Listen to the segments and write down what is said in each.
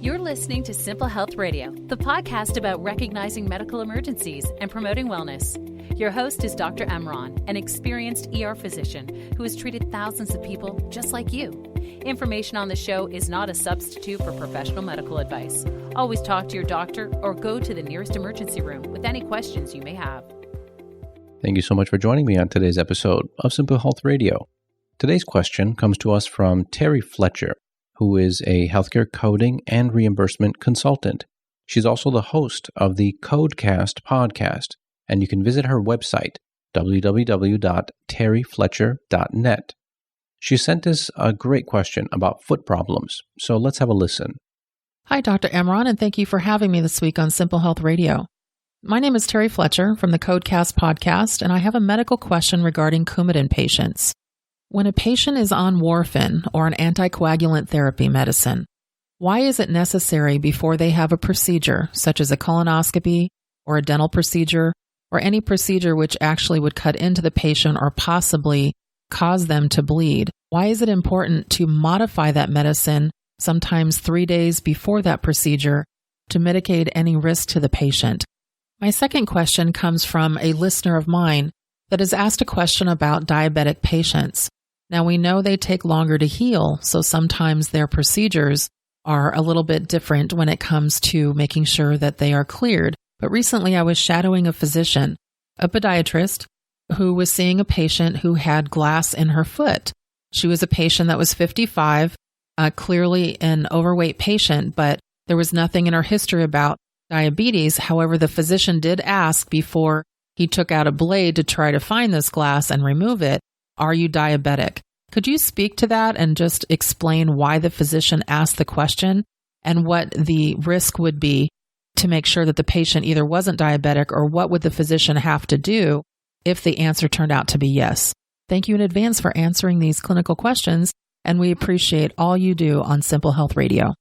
You're listening to Simple Health Radio, the podcast about recognizing medical emergencies and promoting wellness. Your host is Dr. Emron, an experienced ER physician who has treated thousands of people just like you. Information on the show is not a substitute for professional medical advice. Always talk to your doctor or go to the nearest emergency room with any questions you may have. Thank you so much for joining me on today's episode of Simple Health Radio. Today's question comes to us from Terry Fletcher, who is a healthcare coding and reimbursement consultant. She's also the host of the Codecast podcast, and you can visit her website, www.terryfletcher.net. She sent us a great question about foot problems, so let's have a listen. Hi, Dr. Emron, and thank you for having me this week on Simple Health Radio. My name is Terry Fletcher from the Codecast podcast, and I have a medical question regarding Coumadin patients. When a patient is on warfarin or an anticoagulant therapy medicine, why is it necessary before they have a procedure, such as a colonoscopy or a dental procedure, or any procedure which actually would cut into the patient or possibly cause them to bleed? Why is it important to modify that medicine sometimes 3 days before that procedure to mitigate any risk to the patient? My second question comes from a listener of mine that has asked a question about diabetic patients. Now, we know they take longer to heal, so sometimes their procedures are a little bit different when it comes to making sure that they are cleared. But recently I was shadowing a physician, a podiatrist, who was seeing a patient who had glass in her foot. She was a patient that was 55, clearly an overweight patient, but there was nothing in her history about diabetes. However, the physician did ask before he took out a blade to try to find this glass and remove it, "Are you diabetic?" Could you speak to that and just explain why the physician asked the question and what the risk would be to make sure that the patient either wasn't diabetic, or what would the physician have to do if the answer turned out to be yes? Thank you in advance for answering these clinical questions, and we appreciate all you do on Simple Health Radio.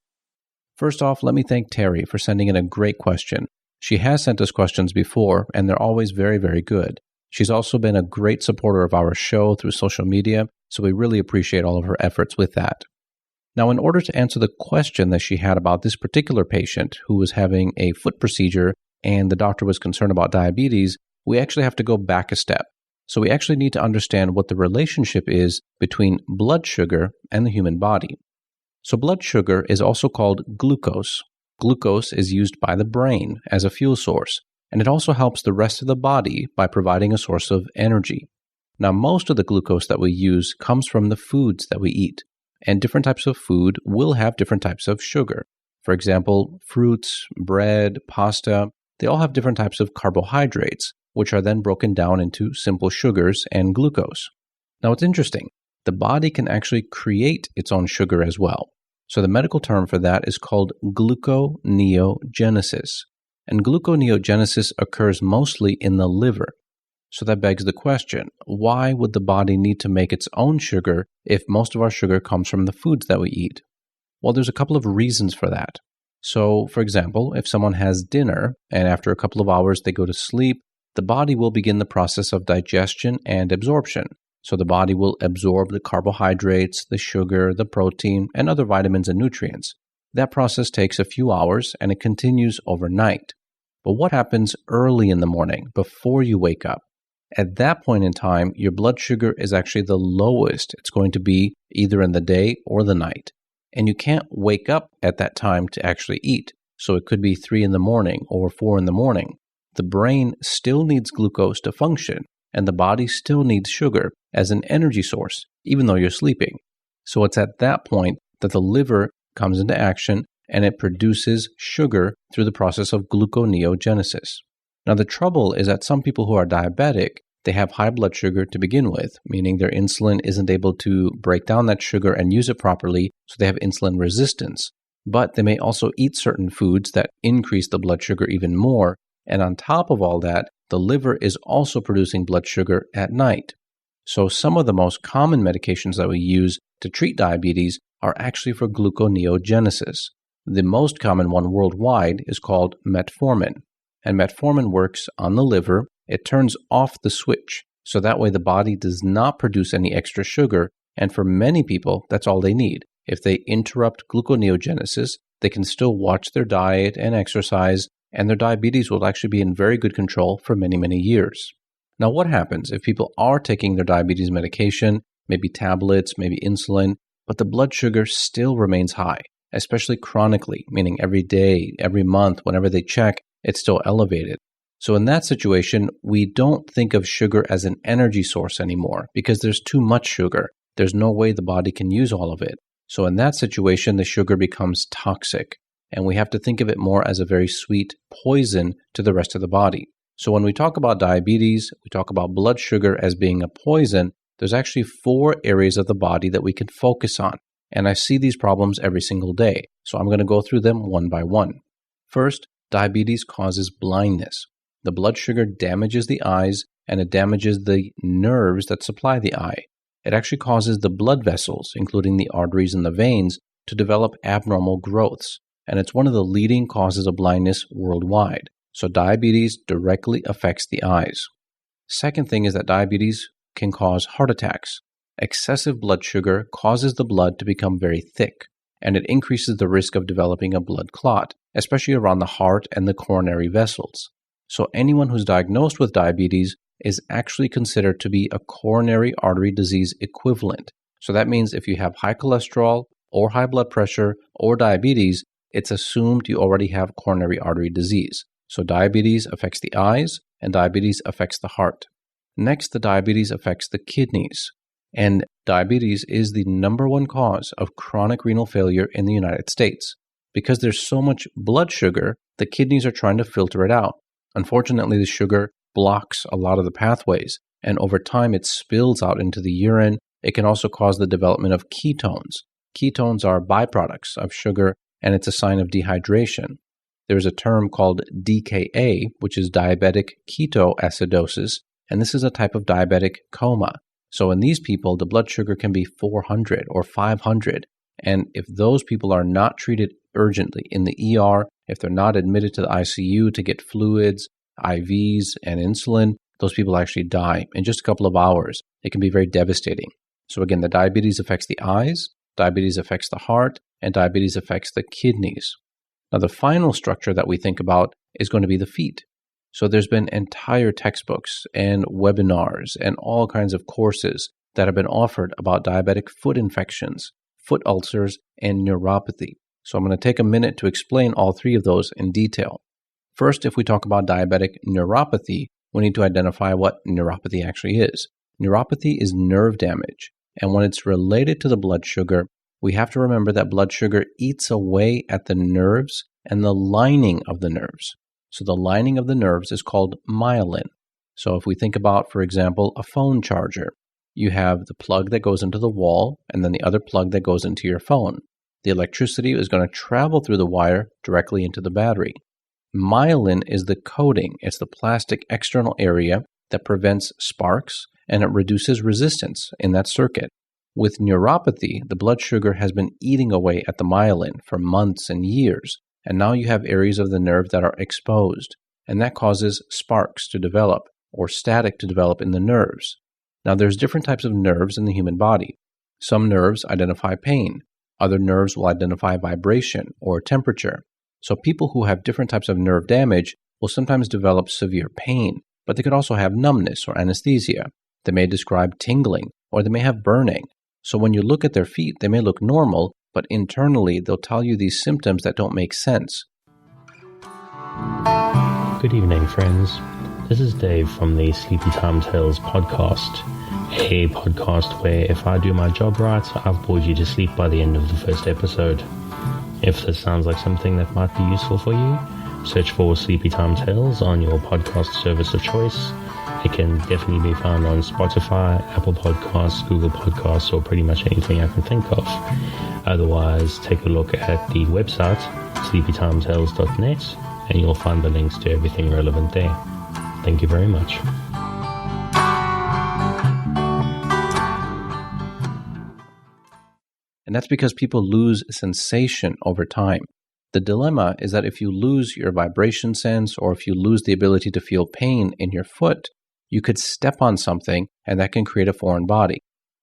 First off, let me thank Terry for sending in a great question. She has sent us questions before, and they're always very, very good. She's also been a great supporter of our show through social media, so we really appreciate all of her efforts with that. Now, in order to answer the question that she had about this particular patient who was having a foot procedure and the doctor was concerned about diabetes, we actually have to go back a step. So we actually need to understand what the relationship is between blood sugar and the human body. So blood sugar is also called glucose. Glucose is used by the brain as a fuel source, and it also helps the rest of the body by providing a source of energy. Now, most of the glucose that we use comes from the foods that we eat, and different types of food will have different types of sugar. For example, fruits, bread, pasta, they all have different types of carbohydrates, which are then broken down into simple sugars and glucose. Now, it's interesting. The body can actually create its own sugar as well. So the medical term for that is called gluconeogenesis. And gluconeogenesis occurs mostly in the liver. So that begs the question, why would the body need to make its own sugar if most of our sugar comes from the foods that we eat? Well, there's a couple of reasons for that. So, for example, if someone has dinner and after a couple of hours they go to sleep, the body will begin the process of digestion and absorption. So the body will absorb the carbohydrates, the sugar, the protein, and other vitamins and nutrients. That process takes a few hours and it continues overnight. But what happens early in the morning before you wake up? At that point in time, your blood sugar is actually the lowest it's going to be either in the day or the night. And you can't wake up at that time to actually eat. So it could be 3 in the morning or 4 in the morning. The brain still needs glucose to function, and the body still needs sugar as an energy source, even though you're sleeping. So it's at that point that the liver comes into action and it produces sugar through the process of gluconeogenesis. Now, the trouble is that some people who are diabetic, they have high blood sugar to begin with, meaning their insulin isn't able to break down that sugar and use it properly, so they have insulin resistance. But they may also eat certain foods that increase the blood sugar even more, and on top of all that, the liver is also producing blood sugar at night. So some of the most common medications that we use to treat diabetes are actually for gluconeogenesis. The most common one worldwide is called metformin. And metformin works on the liver. It turns off the switch, so that way the body does not produce any extra sugar. And for many people, that's all they need. If they interrupt gluconeogenesis, they can still watch their diet and exercise, and their diabetes will actually be in very good control for many, many years. Now, what happens if people are taking their diabetes medication, maybe tablets, maybe insulin, but the blood sugar still remains high, especially chronically, meaning every day, every month, whenever they check, it's still elevated. So in that situation, we don't think of sugar as an energy source anymore because there's too much sugar. There's no way the body can use all of it. So in that situation, the sugar becomes toxic, and we have to think of it more as a very sweet poison to the rest of the body. So when we talk about diabetes, we talk about blood sugar as being a poison, there's actually 4 areas of the body that we can focus on. And I see these problems every single day. So I'm going to go through them one by one. First, diabetes causes blindness. The blood sugar damages the eyes, and it damages the nerves that supply the eye. It actually causes the blood vessels, including the arteries and the veins, to develop abnormal growths. And it's one of the leading causes of blindness worldwide. So diabetes directly affects the eyes. Second thing is that diabetes can cause heart attacks. Excessive blood sugar causes the blood to become very thick, and it increases the risk of developing a blood clot, especially around the heart and the coronary vessels. So anyone who's diagnosed with diabetes is actually considered to be a coronary artery disease equivalent. So that means if you have high cholesterol or high blood pressure or diabetes, it's assumed you already have coronary artery disease. So diabetes affects the eyes and diabetes affects the heart. Next, the diabetes affects the kidneys. And diabetes is the number 1 cause of chronic renal failure in the United States. Because there's so much blood sugar, the kidneys are trying to filter it out. Unfortunately, the sugar blocks a lot of the pathways, and over time it spills out into the urine. It can also cause the development of ketones. Ketones are byproducts of sugar, and it's a sign of dehydration. There's a term called DKA, which is diabetic ketoacidosis, and this is a type of diabetic coma. So in these people, the blood sugar can be 400 or 500, and if those people are not treated urgently in the ER, if they're not admitted to the ICU to get fluids, IVs, and insulin, those people actually die in just a couple of hours. It can be very devastating. So again, the diabetes affects the eyes, diabetes affects the heart, and diabetes affects the kidneys. Now, the final structure that we think about is going to be the feet. So there's been entire textbooks and webinars and all kinds of courses that have been offered about diabetic foot infections, foot ulcers, and neuropathy. So I'm going to take a minute to explain all 3 of those in detail. First, if we talk about diabetic neuropathy, we need to identify what neuropathy actually is. Neuropathy is nerve damage, and when it's related to the blood sugar, we have to remember that blood sugar eats away at the nerves and the lining of the nerves. So the lining of the nerves is called myelin. So if we think about, for example, a phone charger, you have the plug that goes into the wall and then the other plug that goes into your phone. The electricity is going to travel through the wire directly into the battery. Myelin is the coating. It's the plastic external area that prevents sparks and it reduces resistance in that circuit. With neuropathy, the blood sugar has been eating away at the myelin for months and years, and now you have areas of the nerve that are exposed, and that causes sparks to develop or static to develop in the nerves. Now, there's different types of nerves in the human body. Some nerves identify pain. Other nerves will identify vibration or temperature. So people who have different types of nerve damage will sometimes develop severe pain, but they could also have numbness or anesthesia. They may describe tingling, or they may have burning. So when you look at their feet, they may look normal, but internally they'll tell you these symptoms that don't make sense. Good evening, friends. This is Dave from the Sleepy Time Tales podcast, a podcast where if I do my job right, I've bored you to sleep by the end of the first episode. If this sounds like something that might be useful for you, search for Sleepy Time Tales on your podcast service of choice. It can definitely be found on Spotify, Apple Podcasts, Google Podcasts, or pretty much anything I can think of. Otherwise, take a look at the website, sleepytimetales.net, and you'll find the links to everything relevant there. Thank you very much. And that's because people lose sensation over time. The dilemma is that if you lose your vibration sense or if you lose the ability to feel pain in your foot, you could step on something and that can create a foreign body.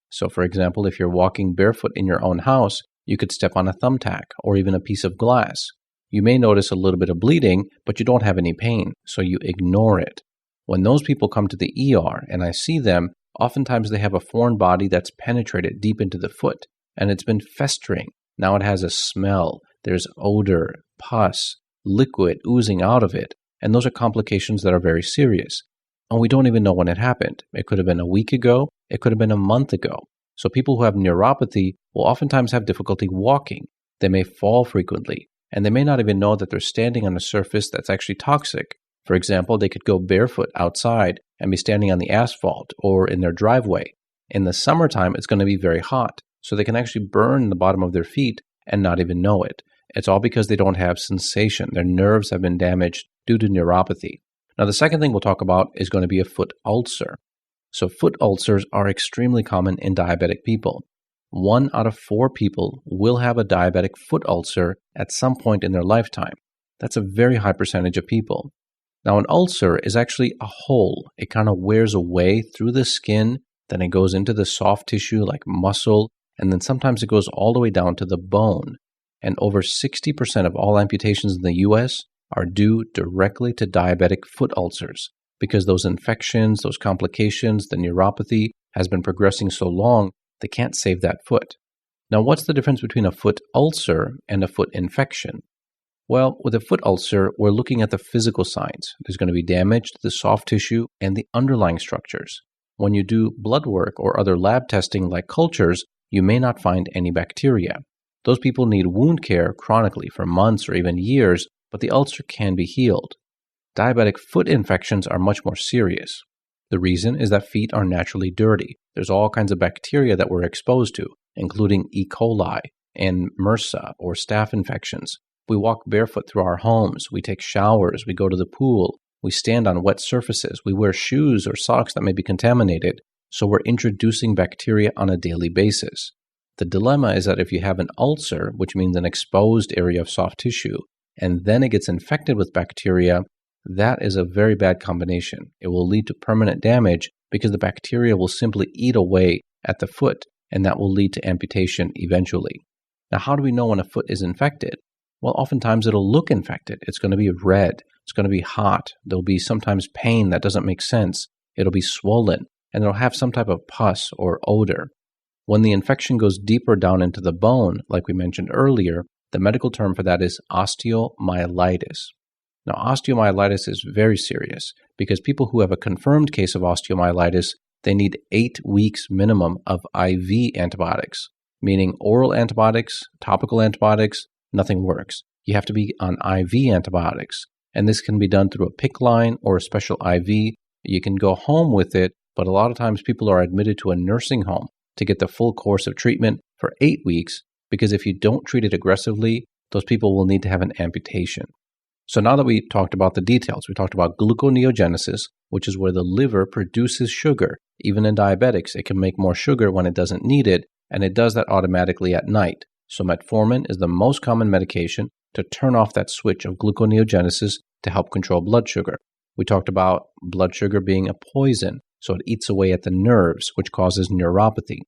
So for example, if you're walking barefoot in your own house, You could step on a thumbtack or even a piece of glass. You may notice a little bit of bleeding, but you don't have any pain, so you ignore it. When those people come to the ER and I see them, oftentimes they have a foreign body that's penetrated deep into the foot, and it's been festering. Now it has a smell, there's odor, pus, liquid oozing out of it, and those are complications that are very serious. And we don't even know when it happened. It could have been a week ago, it could have been a month ago. So people who have neuropathy will oftentimes have difficulty walking. They may fall frequently, and they may not even know that they're standing on a surface that's actually toxic. For example, they could go barefoot outside and be standing on the asphalt or in their driveway. In the summertime, it's going to be very hot, so they can actually burn the bottom of their feet and not even know it. It's all because they don't have sensation. Their nerves have been damaged due to neuropathy. Now, the second thing we'll talk about is going to be a foot ulcer. So foot ulcers are extremely common in diabetic people. 1 out of 4 people will have a diabetic foot ulcer at some point in their lifetime. That's a very high percentage of people. Now, an ulcer is actually a hole. It kind of wears away through the skin, then it goes into the soft tissue like muscle, and then sometimes it goes all the way down to the bone. And over 60% of all amputations in the U.S. are due directly to diabetic foot ulcers because those infections, those complications, the neuropathy has been progressing so long, they can't save that foot. Now, what's the difference between a foot ulcer and a foot infection? Well, with a foot ulcer, we're looking at the physical signs. There's going to be damage to the soft tissue and the underlying structures. When you do blood work or other lab testing like cultures, you may not find any bacteria. Those people need wound care chronically for months or even years, but the ulcer can be healed. Diabetic foot infections are much more serious. The reason is that feet are naturally dirty. There's all kinds of bacteria that we're exposed to, including E. coli and MRSA or staph infections. We walk barefoot through our homes, we take showers, we go to the pool, we stand on wet surfaces, we wear shoes or socks that may be contaminated, so we're introducing bacteria on a daily basis. The dilemma is that if you have an ulcer, which means an exposed area of soft tissue, and then it gets infected with bacteria, that is a very bad combination. It will lead to permanent damage because the bacteria will simply eat away at the foot, and that will lead to amputation eventually. Now, how do we know when a foot is infected? Well, oftentimes it'll look infected. It's going to be red. It's going to be hot. There'll be sometimes pain that doesn't make sense. It'll be swollen, and it'll have some type of pus or odor. When the infection goes deeper down into the bone, like we mentioned earlier, the medical term for that is osteomyelitis. Now, osteomyelitis is very serious because people who have a confirmed case of osteomyelitis, they need 8 weeks minimum of IV antibiotics, meaning oral antibiotics, topical antibiotics, nothing works. You have to be on IV antibiotics, and this can be done through a PICC line or a special IV. You can go home with it, but a lot of times people are admitted to a nursing home to get the full course of treatment for 8 weeks, because if you don't treat it aggressively, those people will need to have an amputation. So now that we talked about the details, we talked about gluconeogenesis, which is where the liver produces sugar. Even in diabetics, it can make more sugar when it doesn't need it, and it does that automatically at night. So metformin is the most common medication to turn off that switch of gluconeogenesis to help control blood sugar. We talked about blood sugar being a poison, so it eats away at the nerves, which causes neuropathy.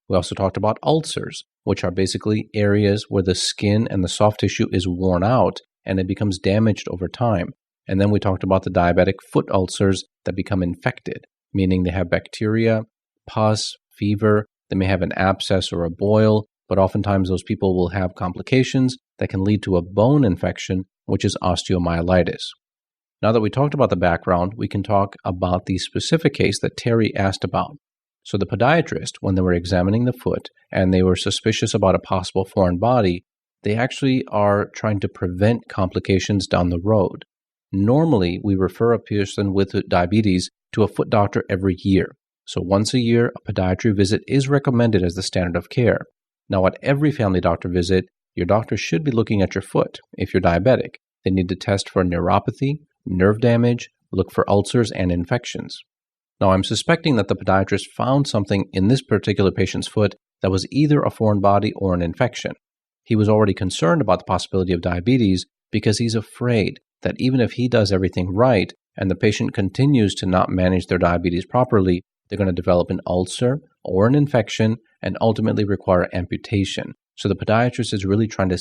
We also talked about ulcers, which are basically areas where the skin and the soft tissue is worn out and it becomes damaged over time. And then we talked about the diabetic foot ulcers that become infected, meaning they have bacteria, pus, fever, they may have an abscess or a boil, but oftentimes those people will have complications that can lead to a bone infection, which is osteomyelitis. Now that we talked about the background, we can talk about the specific case that Terry asked about. So the podiatrist, when they were examining the foot and they were suspicious about a possible foreign body, they actually are trying to prevent complications down the road. Normally, we refer a person with diabetes to a foot doctor every year. So once a year, a podiatry visit is recommended as the standard of care. Now, at every family doctor visit, your doctor should be looking at your foot. If you're diabetic, they need to test for neuropathy, nerve damage, look for ulcers and infections. Now, I'm suspecting that the podiatrist found something in this particular patient's foot that was either a foreign body or an infection. He was already concerned about the possibility of diabetes because he's afraid that even if he does everything right and the patient continues to not manage their diabetes properly, they're going to develop an ulcer or an infection and ultimately require amputation. So the podiatrist is really trying to